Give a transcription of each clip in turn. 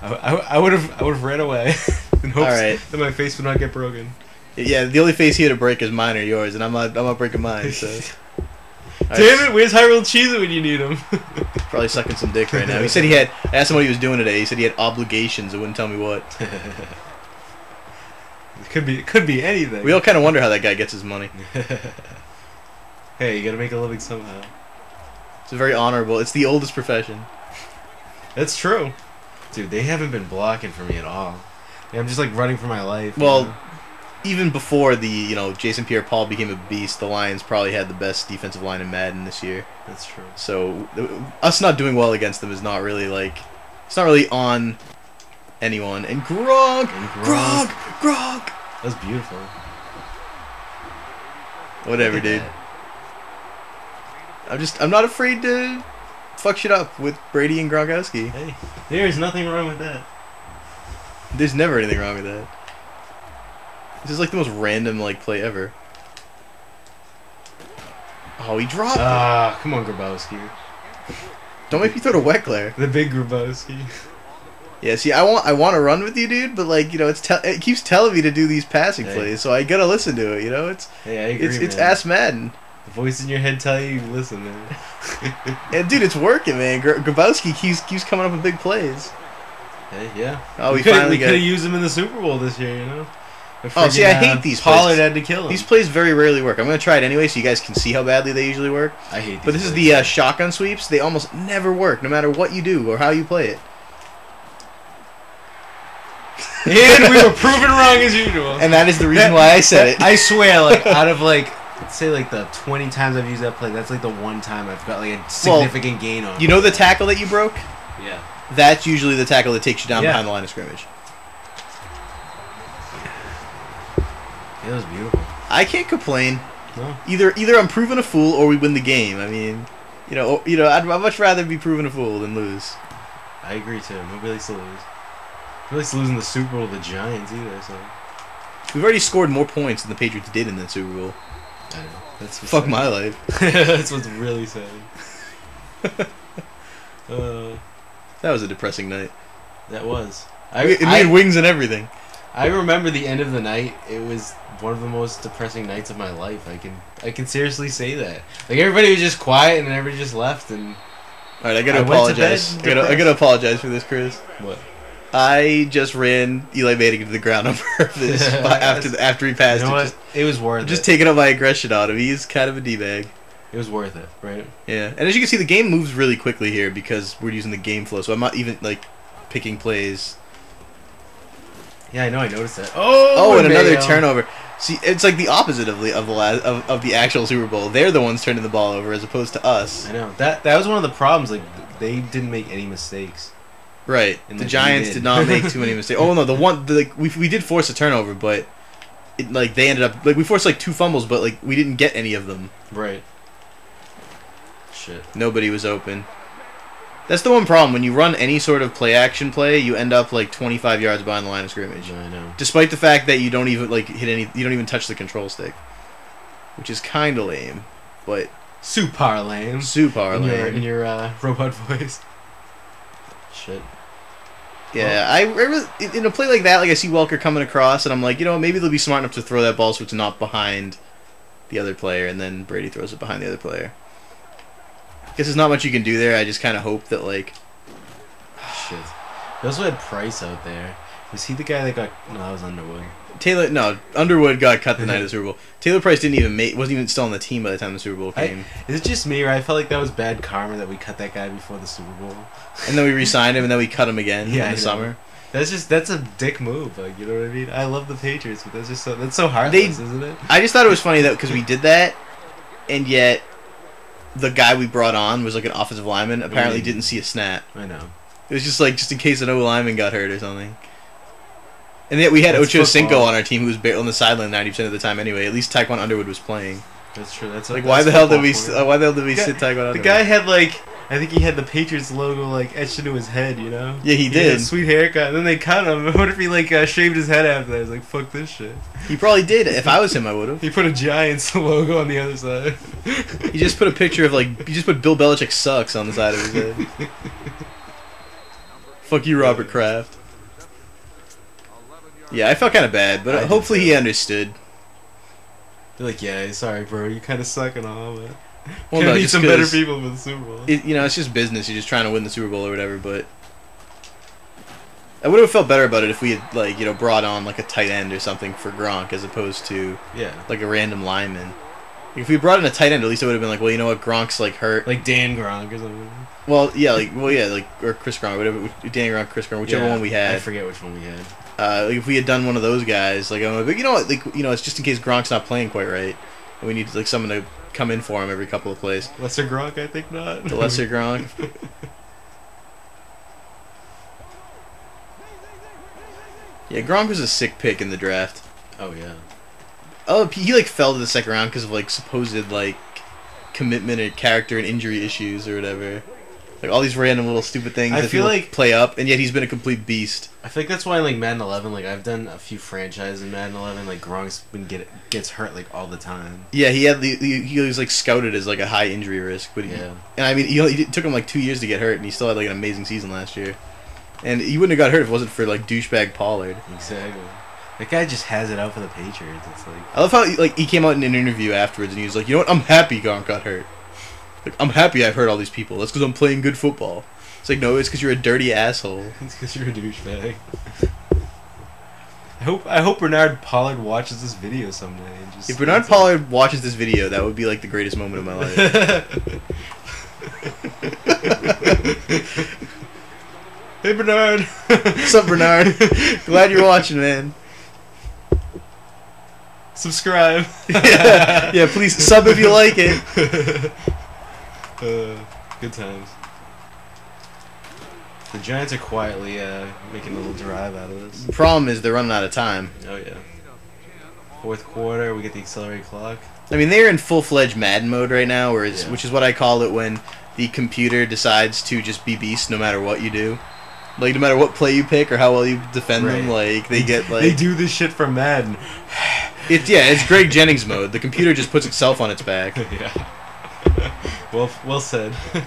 I would have ran away in hopes Alright. that my face would not get broken. Yeah, the only face here to break is mine or yours, and I'm not breaking mine. So. Damn it! Where's Hyrule Cheese when you need him? Probably sucking some dick right now. He said he had. I asked him what he was doing today. He said he had obligations. It wouldn't tell me what. It could be anything. We all kind of wonder how that guy gets his money. Hey, you gotta make a living somehow. It's very honorable. It's the oldest profession. That's true. Dude, they haven't been blocking for me at all. I'm just like running for my life. Well, you know? even before the Jason Pierre-Paul became a beast, the Lions probably had the best defensive line in Madden this year. That's true. So us not doing well against them is not really it's not really on anyone. And Gronk. That's beautiful. Whatever, dude. I'm not afraid to fuck shit up with Brady and Gronkowski. Hey, there's nothing wrong with that. There's never anything wrong with that. This is like the most random play ever. Oh, he dropped it. Ah, come on, Grabowski. Don't make me throw to Weckler. The big Grabowski. Yeah, see, I want to run with you, dude, but it keeps telling me to do these passing plays, so I gotta listen to it. Hey, I agree. It's Ass Madden. The voice in your head tell you listen, man. And dude, it's working, man. Grabowski keeps coming up with big plays. Hey, yeah. Oh, we could have used him in the Super Bowl this year, Oh, see, I hate these Pollard plays. had to kill him. These plays very rarely work. I'm going to try it anyway so you guys can see how badly they usually work. I hate these But this is plays. the shotgun sweeps. They almost never work, no matter what you do or how you play it. And we were proven wrong as usual. And that is the reason why I said it. I swear, out of say the 20 times I've used that play, that's the one time I've got a significant gain on. You know the tackle that you broke? Yeah. That's usually the tackle that takes you down behind the line of scrimmage. Yeah, that was beautiful. I can't complain. No. Either I'm proven a fool or we win the game. I mean, I'd much rather be proven a fool than lose. I agree too. Nobody likes to lose. Nobody likes to lose in the Super Bowl to the Giants either. So we've already scored more points than the Patriots did in the Super Bowl. I know. That's fuck sad. My life. That's what's really sad. That was a depressing night. That was. It made wings and everything. I remember the end of the night. It was one of the most depressing nights of my life. I can seriously say that. Everybody was just quiet and then everybody just left. And all right, I gotta apologize. I gotta apologize for this, Chris. What? I just ran Eli Manning into the ground on purpose after he passed. You know what? It was worth it. Just taking up my aggression on him. He's kind of a d-bag. It was worth it, right? Yeah, and as you can see, the game moves really quickly here because we're using the game flow. So I'm not even picking plays. Yeah, I know. I noticed that. Oh, and another turnover. See, it's like the opposite of the actual Super Bowl. They're the ones turning the ball over as opposed to us. I know that was one of the problems. They didn't make any mistakes. Right. And the Giants did not make too many mistakes. Oh no, we did force a turnover, but they ended up we forced 2 fumbles, but we didn't get any of them. Right. Shit. Nobody was open. That's the one problem. When you run any sort of play-action play, you end up 25 yards behind the line of scrimmage. I know. Despite the fact that you don't even you don't even touch the control stick, which is kind of lame, but super lame. Super lame. In your robot voice. Shit. Yeah, I really, in a play like that, I see Welker coming across, and I'm like, maybe they'll be smart enough to throw that ball so it's not behind the other player, and then Brady throws it behind the other player. Guess there's not much you can do there. I just kind of hope that shit. They also had Price out there. Was he the guy that got? No, that was Underwood. Underwood got cut the night of the Super Bowl. Taylor Price wasn't even still on the team by the time the Super Bowl came. Is it just me, or I felt like that was bad karma that we cut that guy before the Super Bowl? And then we re-signed him, and then we cut him again in the summer. That's a dick move. You know what I mean? I love the Patriots, but that's so heartless, isn't it? I just thought it was funny that because we did that, and yet the guy we brought on was an offensive lineman. Apparently, didn't see a snap. I know. It was just in case an O lineman got hurt or something. And yet we had Ocho Cinco on our team, who was on the sideline 90% of the time anyway. At least Taekwon Underwood was playing. That's true. Why the hell did we sit Taekwon Underwood? The guy had I think he had the Patriots logo etched into his head. Yeah, he did. Had a sweet haircut. And then they cut him. What if he shaved his head after that? I was like, fuck this shit. He probably did. If I was him, I would have. He put a Giants logo on the other side. He just put a picture of he just put Bill Belichick sucks on the side of his head. Fuck you, Robert Kraft. Yeah, I felt kind of bad, but hopefully he understood. They're like, yeah, sorry, bro, you kind of suck and all, but well, no, need some better people for the Super Bowl. You know, it's just business. You're just trying to win the Super Bowl or whatever. But I would have felt better about it if we had, like, you know, brought on like a tight end or something for Gronk as opposed to like a random lineman. If we brought in a tight end, at least it would have been like, well, you know what, Gronk's like hurt, like Dan Gronk or something. Well, yeah, or Chris Gronk, whatever, Dan Gronk, Chris Gronk, whichever one we had. I forget which one we had. Like if we had done one of those guys, like, but you know what, like, you know, it's just in case Gronk's not playing quite right, and we need like someone to come in for him every couple of plays. Lesser Gronk, I think not. The lesser Gronk. Yeah, Gronk was a sick pick in the draft. Oh yeah. Oh, he like fell to the second round because of like supposed like commitment or character and injury issues or whatever. Like all these random little stupid things I that feel people like play up, and yet he's been a complete beast. I think that's why like Madden 11, like I've done a few franchises in Madden 11, like Gronk's gets hurt like all the time. Yeah, he was like scouted as like a high injury risk, but and I mean it took him like 2 years to get hurt, and he still had like an amazing season last year. And he wouldn't have got hurt if it wasn't for like douchebag Pollard. Exactly. That guy just has it out for the Patriots. It's like I love how he came out in an interview afterwards and he was like, you know what, I'm happy Gronk got hurt. Like, I'm happy I've hurt all these people. That's because I'm playing good football. It's like, no, it's because you're a dirty asshole. It's because you're a douchebag. I hope Bernard Pollard watches this video someday. And just if Bernard Pollard watches this video, that would be like the greatest moment of my life. Hey Bernard. What's up, Bernard? Glad you're watching, man. Subscribe. Yeah, please sub if you like it. Good times. The Giants are quietly making a little drive out of this. The problem is they're running out of time. Oh yeah. Fourth quarter, we get the accelerated clock. I mean, they're in full-fledged Madden mode right now, which is what I call it when the computer decides to just be beast no matter what you do. Like, no matter what play you pick or how well you defend them, like, they get, like... They do this shit for Madden. It's Greg Jennings mode. The computer just puts itself on its back. Yeah. Well said. You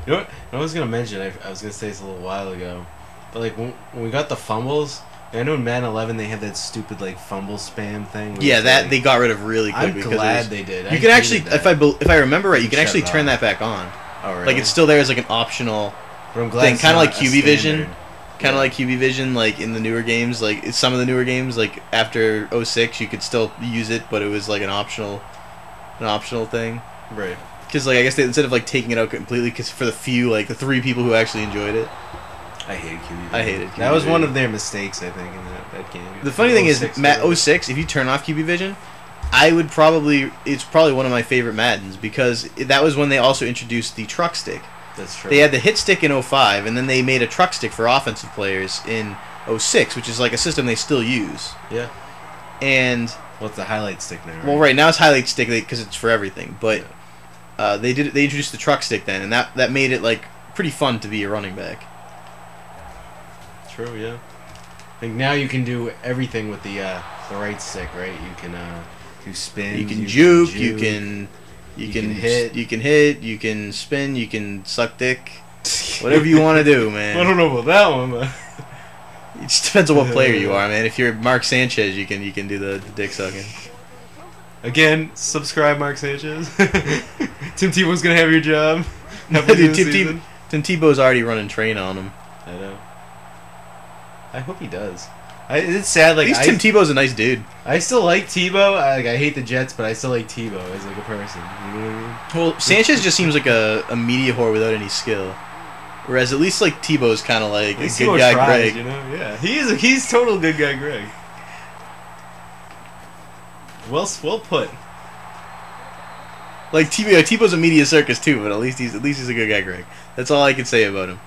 know what? I was going to mention, I was going to say this a little while ago, but, like, when we got the fumbles... I know in Madden 11 they have that stupid like fumble spam thing. Yeah, that they got rid of really quickly. I'm glad they did. You can actually, if I remember right, you can actually turn that back on. Oh, really? Like it's still there as like an optional thing, kind of like QB Vision. Kind of like QB Vision, like in the newer games, like some of the newer games, like after 06, you could still use it, but it was like an optional thing. Right. Because like I guess instead of like taking it out completely, because for the few, like the 3 people who actually enjoyed it. I hated QB. I hated QB. That was one of their mistakes, I think, in that game. The funny thing is, 06, if you turn off QB Vision, it's probably one of my favorite Maddens, because that was when they also introduced the truck stick. That's true. They had the hit stick in 05, and then they made a truck stick for offensive players in 06, which is like a system they still use. Yeah. And... well, it's the highlight stick now, right? Well, right, now it's highlight stick because it's for everything, but they introduced the truck stick then, and that made it like pretty fun to be a running back. True, yeah. Like now you can do everything with the right stick, right? You can do spins. You can juke. You can hit. You can hit. You can spin. You can suck dick. Whatever you want to do, man. I don't know about that one, but it just depends on what player you are, man. If you're Mark Sanchez, you can do the dick sucking. Again, subscribe, Mark Sanchez. Tim Tebow's gonna have your job. Dude, Tim Tebow's already running train on him. I know. I hope he does. It's sad. Like Tim Tebow's a nice dude. I still like Tebow. I hate the Jets, but I still like Tebow as like a person. You know what I mean? Well, Sanchez just seems like a media whore without any skill, whereas at least like Tebow's kind of like a good guy, Greg. You know? Yeah, he's total good guy, Greg. Well put. Like Tebow's a media circus too, but at least he's a good guy, Greg. That's all I can say about him.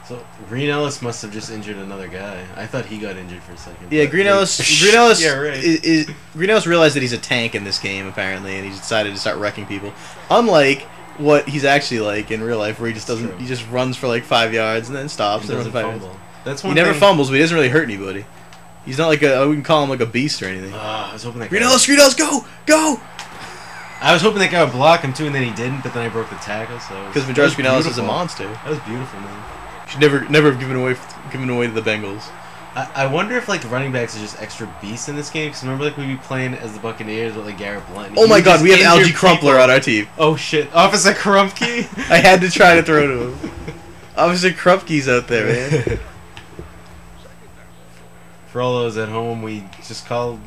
So Green Ellis must have just injured another guy. I thought he got injured for a second. Yeah, Green Ellis. Yeah, right. Green Ellis realized that he's a tank in this game apparently, and he decided to start wrecking people. Unlike what he's actually like in real life, where he just doesn't. True. He just runs for like 5 yards and then stops and runs 5 yards. That's one. He never fumbles, but he doesn't really hurt anybody. He's not like I wouldn't call him like a beast or anything. I was hoping that. Green Ellis, go! I was hoping that guy would block him too, and then he didn't. But then I broke the tackle, so because Madras Spinalis is a monster. That was beautiful, man. Should never have given away to the Bengals. I wonder if like running backs are just extra beasts in this game. Because remember, like we'd be playing as the Buccaneers with like Garrett Blunt. Oh my God, we have Algie Crumpler on our team. Oh shit, Officer Crumpkey. I had to try to throw to him. Officer Crumpkey's out there, man. For all those at home, we just called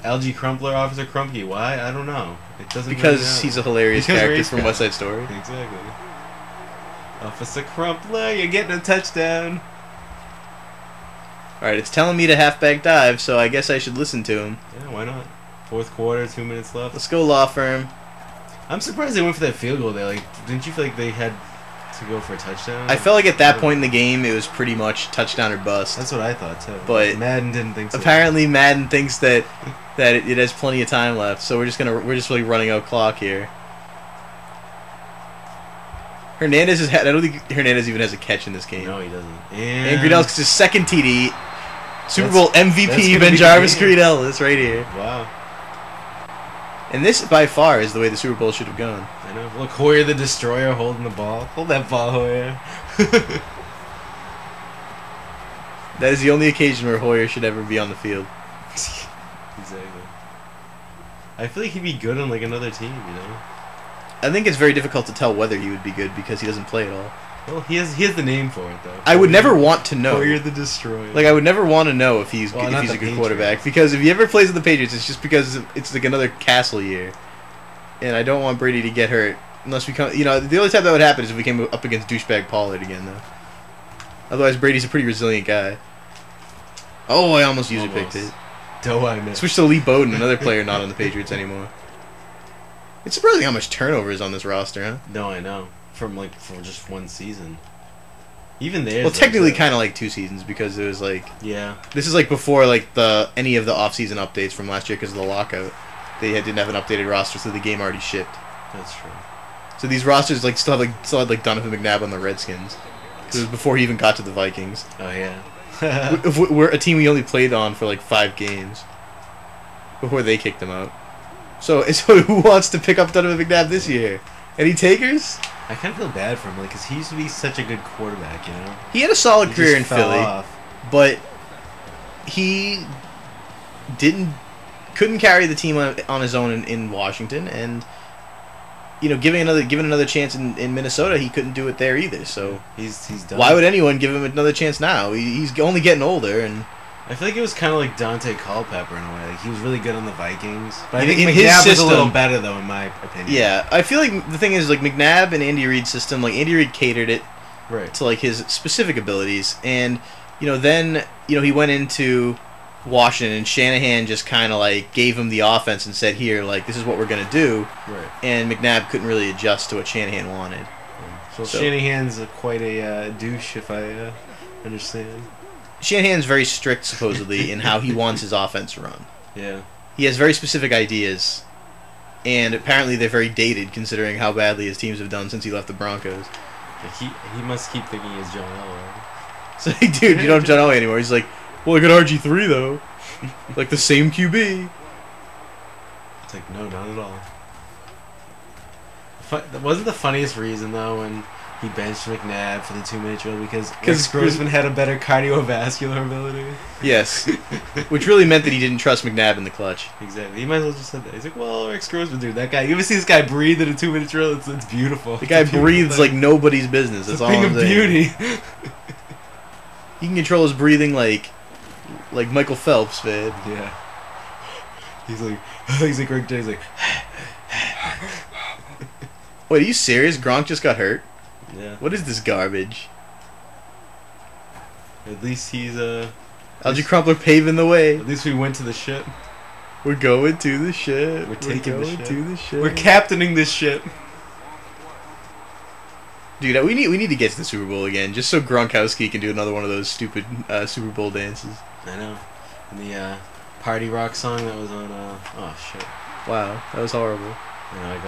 Algie Crumpler Officer Crumpkey. Why? I don't know. It doesn't because really he's a hilarious character from West Side Story. Exactly. Officer Crumpler, you're getting a touchdown. Alright, it's telling me to halfback dive, so I guess I should listen to him. Yeah, why not? Fourth quarter, 2 minutes left. Let's go, Law Firm. I'm surprised they went for that field goal there. Like, didn't you feel like they had to go for a touchdown? I felt like at that point in the game, it was pretty much touchdown or bust. That's what I thought too. But Madden didn't think so. Apparently, Madden thinks that it has plenty of time left, so we're just really running out clock here. Hernandez has had. I don't think Hernandez even has a catch in this game. No, he doesn't. And Green Ellis his second TD. Super Bowl MVP Ben Jarvis Green Ellis right here. Wow. And this, by far, is the way the Super Bowl should have gone. I know. Look, Hoyer the Destroyer holding the ball. Hold that ball, Hoyer. That is the only occasion where Hoyer should ever be on the field. Exactly. I feel like he'd be good on like another team, you know. I think it's very difficult to tell whether he would be good because he doesn't play at all. Well, he has the name for it though. I would never want to know. Hoyer the Destroyer. Like I would never want to know if he's a good Patriots. quarterback because if he ever plays with the Patriots, it's just because it's like another Castle year, and I don't want Brady to get hurt unless we come. You know, the only time that would happen is if we came up against douchebag Pollard again, though. Otherwise, Brady's a pretty resilient guy. Oh, I almost usually picked it. Do I miss? Switch to Lee Bowden, another player not on the Patriots anymore. It's surprising how much turnover is on this roster, huh? No, I know. For just one season. Even there. Well, technically, kind of like 2 seasons because it was like. Yeah. This is like before like any of the off-season updates from last year because of the lockout. They didn't have an updated roster, so the game already shipped. That's true. So these rosters like still had Donovan McNabb on the Redskins. Because it was before he even got to the Vikings. Oh yeah. We're a team we only played on for like 5 games before they kicked him out. So who wants to pick up Donovan McNabb this year? Any takers? I kind of feel bad for him, like, because he used to be such a good quarterback, you know? He had a solid career in Philly, but he couldn't carry the team on his own in Washington, and you know, given another chance in Minnesota, he couldn't do it there either. So he's done. Why would anyone give him another chance now? He's only getting older, and I feel like it was kind of like Dante Culpepper in a way. Like he was really good on the Vikings, but I think in McNabb his system, was a little better though, in my opinion. Yeah, I feel like the thing is like McNabb and Andy Reid's system. Like Andy Reid catered it right to like his specific abilities, and you know then he went into Washington and Shanahan just kind of like gave him the offense and said, "Here, like this is what we're gonna do." Right. And McNabb couldn't really adjust to what Shanahan wanted. So Shanahan's quite a douche, if I understand. Shanahan's very strict, supposedly, in how he wants his offense run. Yeah. He has very specific ideas, and apparently they're very dated, considering how badly his teams have done since he left the Broncos. He must keep thinking he's John Elway. So, dude, you don't have John Elway anymore. He's like, well, I got RG3, though. Like, the same QB. It's like, no, not at all. That wasn't the funniest reason, though, when he benched McNabb for the 2-minute drill because Grossman had a better cardiovascular ability. Yes. Which really meant that he didn't trust McNabb in the clutch. Exactly. He might as well just said that. He's like, well, Rex Grossman, dude, that guy. You ever see this guy breathe in a 2-minute drill? It's beautiful. The guy breathes like nobody's business. That's all I'm saying. Beauty. He can control his breathing like Michael Phelps, man. Yeah. He's like Rick James, like. Wait, are you serious? Gronk just got hurt? Yeah. What is this garbage? At least he's Algie Crumpler paving the way. At least we went to the ship. We're going to the ship. We're taking the ship. To the ship. We're captaining this ship. Dude, we need to get to the Super Bowl again, just so Gronkowski can do another one of those stupid Super Bowl dances. I know. And the party rock song that was on. Oh shit. Wow, that was horrible. I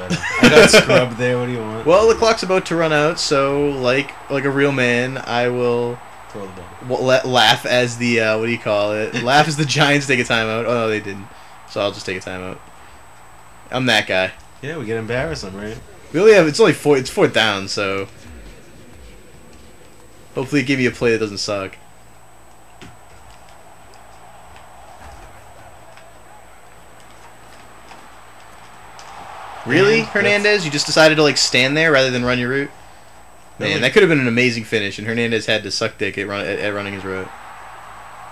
got scrubbed there. What do you want? Well, the clock's about to run out, so like a real man, I will throw the ball. Laugh as the what do you call it? Laugh as the Giants take a timeout. Oh no, they didn't. So I'll just take a timeout. I'm that guy. Yeah, we can embarrass them, right? We only have, it's fourth down, so hopefully give you a play that doesn't suck. Really, Hernandez? You just decided to like stand there rather than run your route? Man, that could have been an amazing finish, and Hernandez had to suck dick at running his route.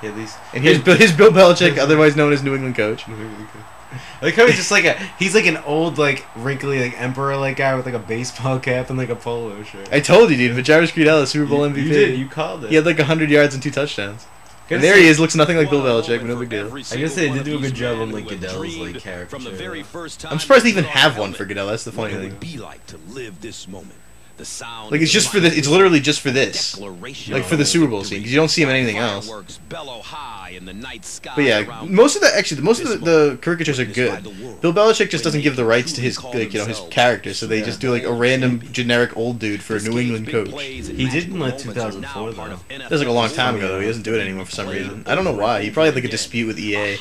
Yeah, these. And here's Bill Belichick, otherwise known as New England coach. I like how he's just like he's like an old like wrinkly like emperor like guy with like a baseball cap and like a polo shirt. I told you, dude. But Jarvis Creedell, Super Bowl MVP. You did. You called it. He had like 100 yards and 2 touchdowns. And there he is, looks nothing like Bill Belichick, but no big deal. I guess they did do a good job on like Goodell's like character. I'm surprised they even have one for Goodell. That's the funny thing. Like it's just for this. It's literally just for this. Like for the Super Bowl scene, because you don't see him in anything else. But yeah, most of the caricatures are good. Bill Belichick just doesn't give the rights to his his character, so they just do like a random generic old dude for a New England coach. He did in like 2004 though. That was like a long time ago though. He doesn't do it anymore for some reason. I don't know why. He probably had like a dispute with EA.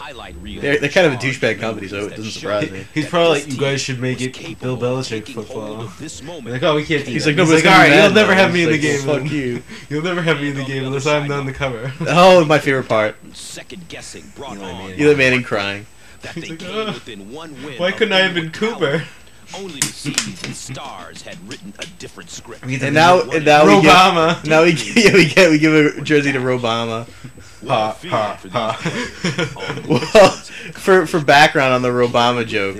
They're kind of a douchebag company, so it doesn't surprise me. He's probably like, you guys should make it Bill Belichick football. Like, oh, we can't do He's that. like, no, but he's like, alright, you'll never have me in the like, game. Fuck you. You'll never have me in the game unless I'm on the cover. Oh, my favorite part. Eli Manning crying. He's like, oh, why couldn't I have been Cooper? Only to see the stars had written a different script. And now Robama. we give a jersey to Robama. Ha ha ha. Well, for background on the Robama joke,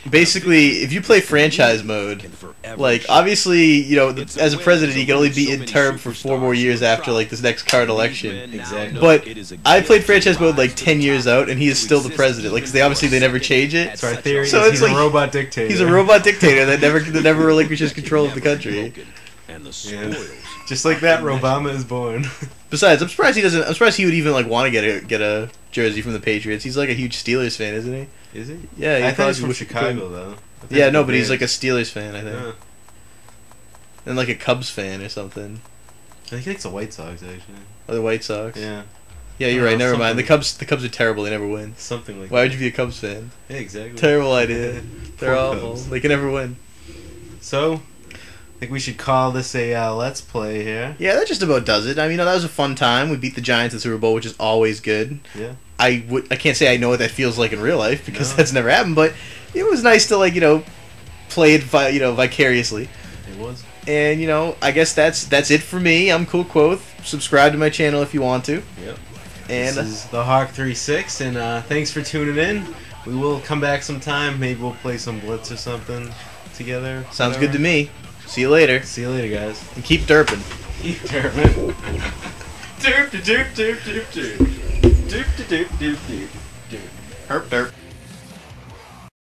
basically, if you play franchise mode, like obviously, as a president, he can only be in term for 4 more years after like this next current election. Exactly. But I played franchise mode like 10 years out, and he is still the president. Like, 'cause they never change it. So our theory So is it's he's like, a robot dictator. He's a robot dictator that never relinquishes control of the country. Yeah. Just like that, Robama is born. Besides, I'm surprised he doesn't. I'm surprised he would even like want to get a jersey from the Patriots. He's like a huge Steelers fan, isn't he? Is he? Yeah, I thought he's from Chicago though. Yeah, no, but he's like a Steelers fan, I think. Yeah. And like a Cubs fan or something. I think he likes the White Sox actually. Or the White Sox. Yeah. Yeah, you're right. Never mind. The Cubs are terrible. They never win. Something like. Why would you be a Cubs fan? Yeah, exactly. Terrible idea. They're Poor awful. Cubs. They can never win. So, I think we should call this a let's play here. Yeah, that just about does it. I mean, that was a fun time. We beat the Giants in the Super Bowl, which is always good. Yeah. I can't say I know what that feels like in real life because that's never happened, but it was nice to play it vicariously. It was. And I guess that's it for me. I'm CoolKvothe. Subscribe to my channel if you want to. Yep. And this is the Hawk 36, and thanks for tuning in. We will come back sometime. Maybe we'll play some Blitz or something together. Sounds good to me. See you later. See you later, guys. And keep derping. Keep derping. Derp, derp, derp, derp, derp. Derp, derp, derp, derp, derp. Herp derp.